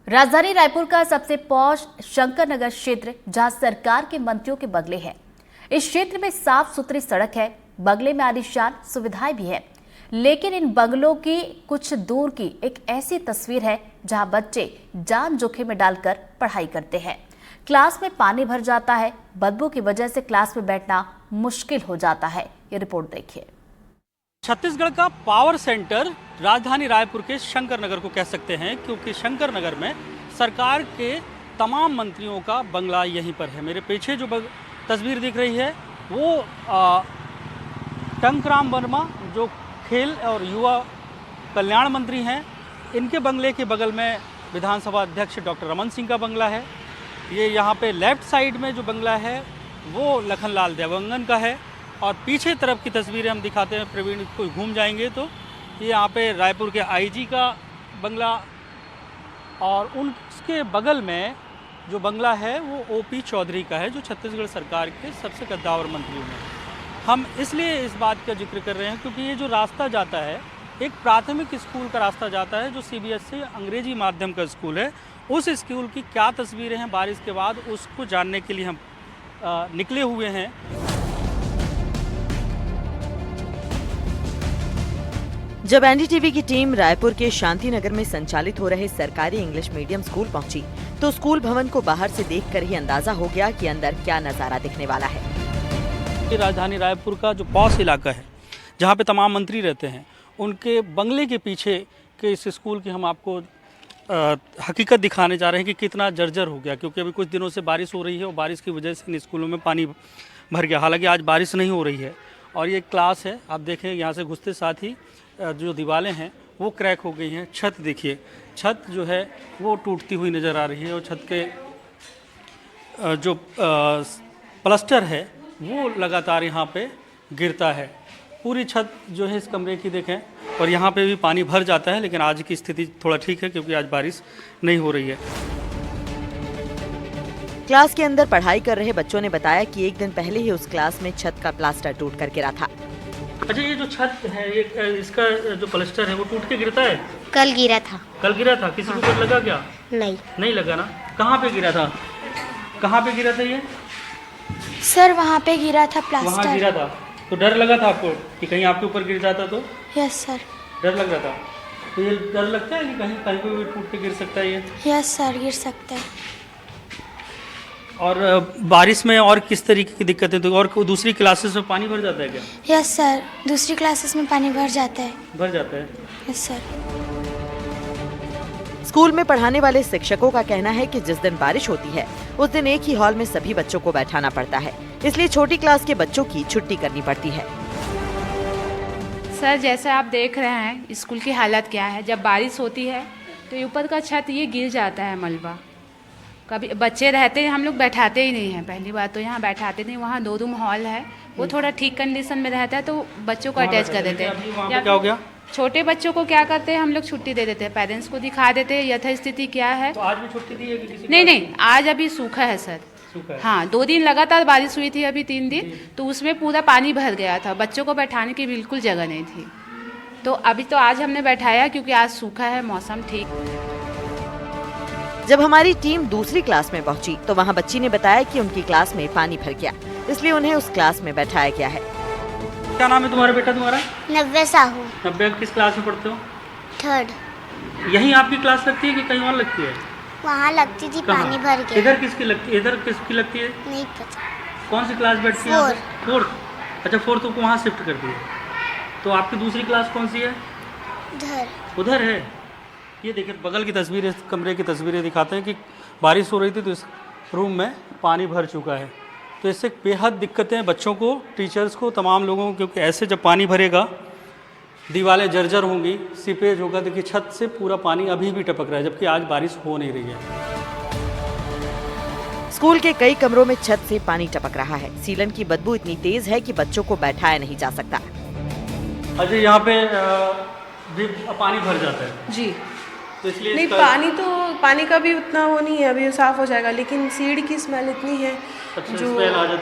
राजधानी रायपुर का सबसे पॉश शंकर नगर क्षेत्र जहां सरकार के मंत्रियों के बंगले हैं। इस क्षेत्र में साफ सुथरी सड़क है, बंगले में आलीशान सुविधाएं भी है, लेकिन इन बंगलों की कुछ दूर की एक ऐसी तस्वीर है जहां बच्चे जान जोखिम में डालकर पढ़ाई करते हैं। क्लास में पानी भर जाता है, बदबू की वजह से क्लास में बैठना मुश्किल हो जाता है। ये रिपोर्ट देखिए। छत्तीसगढ़ का पावर सेंटर राजधानी रायपुर के शंकर नगर को कह सकते हैं, क्योंकि शंकर नगर में सरकार के तमाम मंत्रियों का बंगला यहीं पर है। मेरे पीछे जो तस्वीर दिख रही है वो टंकराम वर्मा जो खेल और युवा कल्याण मंत्री हैं, इनके बंगले के बगल में विधानसभा अध्यक्ष डॉक्टर रमन सिंह का बंगला है। ये यहाँ पे लेफ्ट साइड में जो बंगला है वो लखनलाल देवंगन का है, और पीछे तरफ की तस्वीरें हम दिखाते हैं। प्रवीण को घूम जाएंगे तो ये यहाँ पे रायपुर के आईजी का बंगला, और उसके बगल में जो बंगला है वो ओपी चौधरी का है, जो छत्तीसगढ़ सरकार के सबसे कद्दावर मंत्रियों में। हम इसलिए इस बात का जिक्र कर रहे हैं क्योंकि ये जो रास्ता जाता है, एक प्राथमिक स्कूल का रास्ता जाता है जो सीबीएसई अंग्रेजी माध्यम का स्कूल है। उस स्कूल की क्या तस्वीरें हैं बारिश के बाद, उसको जानने के लिए हम निकले हुए हैं। जब एनडीटीवी की टीम रायपुर के शांति नगर में संचालित हो रहे सरकारी इंग्लिश मीडियम स्कूल पहुंची, तो स्कूल भवन को बाहर से देखकर ही अंदाजा हो गया कि अंदर क्या नजारा दिखने वाला है। राजधानी रायपुर का जो पॉश इलाका है, जहां पे तमाम मंत्री रहते हैं, उनके बंगले के पीछे के इस स्कूल की हम आपको हकीकत दिखाने जा रहे हैं कि कितना जर्जर हो गया। क्योंकि अभी कुछ दिनों से बारिश हो रही है और बारिश की वजह से इन स्कूलों में पानी भर गया। हालांकि आज बारिश नहीं हो रही है और ये क्लास है, आप देखें यहाँ से घुसते साथ ही जो दीवारें हैं वो क्रैक हो गई हैं। छत देखिए, छत जो है वो टूटती हुई नज़र आ रही है, और छत के जो प्लास्टर है वो लगातार यहाँ पे गिरता है। पूरी छत जो है इस कमरे की देखें, और यहाँ पे भी पानी भर जाता है, लेकिन आज की स्थिति थोड़ा ठीक है क्योंकि आज बारिश नहीं हो रही है। क्लास के अंदर पढ़ाई कर रहे बच्चों ने बताया कि एक दिन पहले ही उस क्लास में छत का प्लास्टर टूट कर गिरा था। अच्छा, ये जो छत है, ये इसका जो प्लास्टर है वो टूट के गिरता है? कल गिरा था। कल गिरा था? किसी को कुछ लगा क्या? नहीं लगा ना। कहाँ पे गिरा था? कहाँ पे गिरा था ये? सर वहाँ पे गिरा था प्लास्टर। वहाँ गिरा था तो डर लगा था आपको कि कहीं आपके ऊपर गिर जाता तो? Yes sir. डर लग रहा था। तो ये डर लगता है कि कहीं कहीं पे भी टूट के गिर सकता है ये? यस सर, गिर सकता है। और बारिश में और किस तरीके की दिक्कतें? तो और दूसरी क्लासेस में पानी भर जाता है क्या? यस सर, दूसरी क्लासेस में पानी भर जाता है। भर जाता है? Yes sir. स्कूल में पढ़ाने वाले शिक्षकों का कहना है कि जिस दिन बारिश होती है उस दिन एक ही हॉल में सभी बच्चों को बैठाना पड़ता है, इसलिए छोटी क्लास के बच्चों की छुट्टी करनी पड़ती है। सर, जैसे आप देख रहे हैं स्कूल की हालत क्या है। जब बारिश होती है तो ऊपर का छत ये गिर जाता है, मलबा। कभी बच्चे रहते हैं, हम लोग बैठाते ही नहीं हैं। पहली बात तो यहाँ बैठाते नहीं, वहाँ 2 रूम हॉल है, वो थोड़ा ठीक कंडीशन में रहता है तो बच्चों को अटैच कर देते हैं। क्या हो गया? छोटे बच्चों को क्या करते हैं, हम लोग छुट्टी दे देते हैं, पेरेंट्स को दिखा देते हैं यथास्थिति क्या है। तो आज भी छुट्टी दी है कि किसी? नहीं, आज अभी सूखा है सर। हाँ, 2 दिन लगातार बारिश हुई थी, अभी 3 दिन, तो उसमें पूरा पानी भर गया था, बच्चों को बैठाने की बिल्कुल जगह नहीं थी। तो अभी तो आज हमने बैठाया क्योंकि आज सूखा है, मौसम ठीक। जब हमारी टीम दूसरी क्लास में पहुंची तो वहां बच्ची ने बताया कि उनकी क्लास में पानी भर गया, इसलिए उन्हें उस क्लास में बैठाया गया है। क्या नाम है तुम्हारा बेटा? तुम्हारा? नव्या साहू। नव्या किस क्लास में पढ़ते हो? 3rd। यहीं आपकी क्लास लगती है कि कहीं और लगती है? वहाँ लगती थी, पानी भर गया। इधर किसकी लगती है? इधर किसकी लगती है? नहीं पता। कौन सी क्लास बैठती है? 4th। अच्छा, 4th को वहाँ शिफ्ट कर दी है। तो आपकी दूसरी क्लास कौन सी है? उधर है। ये देखिए बगल की तस्वीरें, इस कमरे की तस्वीरें दिखाते हैं कि बारिश हो रही थी तो इस रूम में पानी भर चुका है। तो इससे बेहद दिक्कतें बच्चों को, टीचर्स को, तमाम लोगों को, क्योंकि ऐसे जब पानी भरेगा दीवारें जर्जर होंगी, सीपेज होगा। देखिए छत से पूरा पानी अभी भी टपक रहा है, जबकि आज बारिश हो नहीं रही है। स्कूल के कई कमरों में छत से पानी टपक रहा है। सीलन की बदबू इतनी तेज है कि बच्चों को बैठाया नहीं जा सकता। अजय, यहाँ पे भी पानी भर जाता है जी। तो इसलिए नहीं, पानी का भी उतना वो नहीं है, अभी साफ हो जाएगा, लेकिन सीढ़ की स्मेल इतनी है जो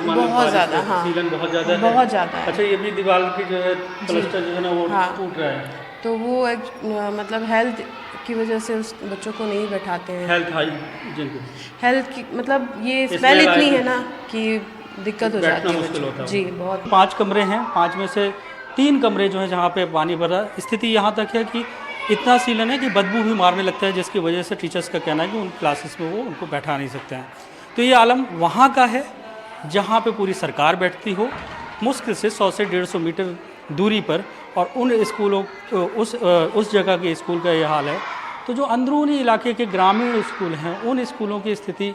बहुत ज़्यादा। हाँ, सीलन बहुत ज़्यादा है। बहुत ज़्यादा है। अच्छा, ये भी दीवार की जो है प्लास्टर जो है ना वो टूट रहा है, तो वो एक मतलब हेल्थ की वजह से उस बच्चों को नहीं बैठाते हैं। हेल्थ हाई जिनको हेल्थ की मतलब ये स्मेल इतनी है ना कि दिक्कत हो जाती है मुश्किल होता है। जी बहुत। 5 कमरे हैं, 5 में से 3 कमरे जो हैं जहाँ पे पानी भर रहा है। स्थिति यहाँ तक है कि इतना सीलन है कि बदबू भी मारने लगता है, जिसकी वजह से टीचर्स का कहना है कि उन क्लासेस में वो उनको बैठा नहीं सकते हैं। तो ये आलम वहाँ का है जहाँ पे पूरी सरकार बैठती हो, मुश्किल से 100 से 150 मीटर दूरी पर, और उन स्कूलों उस जगह के स्कूल का ये हाल है। तो जो अंदरूनी इलाके के ग्रामीण स्कूल हैं, उन स्कूलों की स्थिति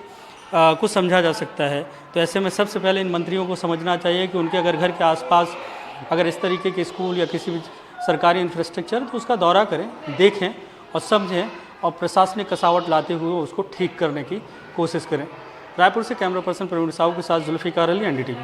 को समझा जा सकता है। तो ऐसे में सबसे पहले इन मंत्रियों को समझना चाहिए कि उनके अगर घर के आसपास अगर इस तरीके के स्कूल या किसी भी सरकारी इंफ्रास्ट्रक्चर, तो उसका दौरा करें, देखें और समझें, और प्रशासनिक कसावट लाते हुए उसको ठीक करने की कोशिश करें। रायपुर से कैमरा पर्सन प्रवीण साहू के साथ जुल्फिकार अली, NDTV।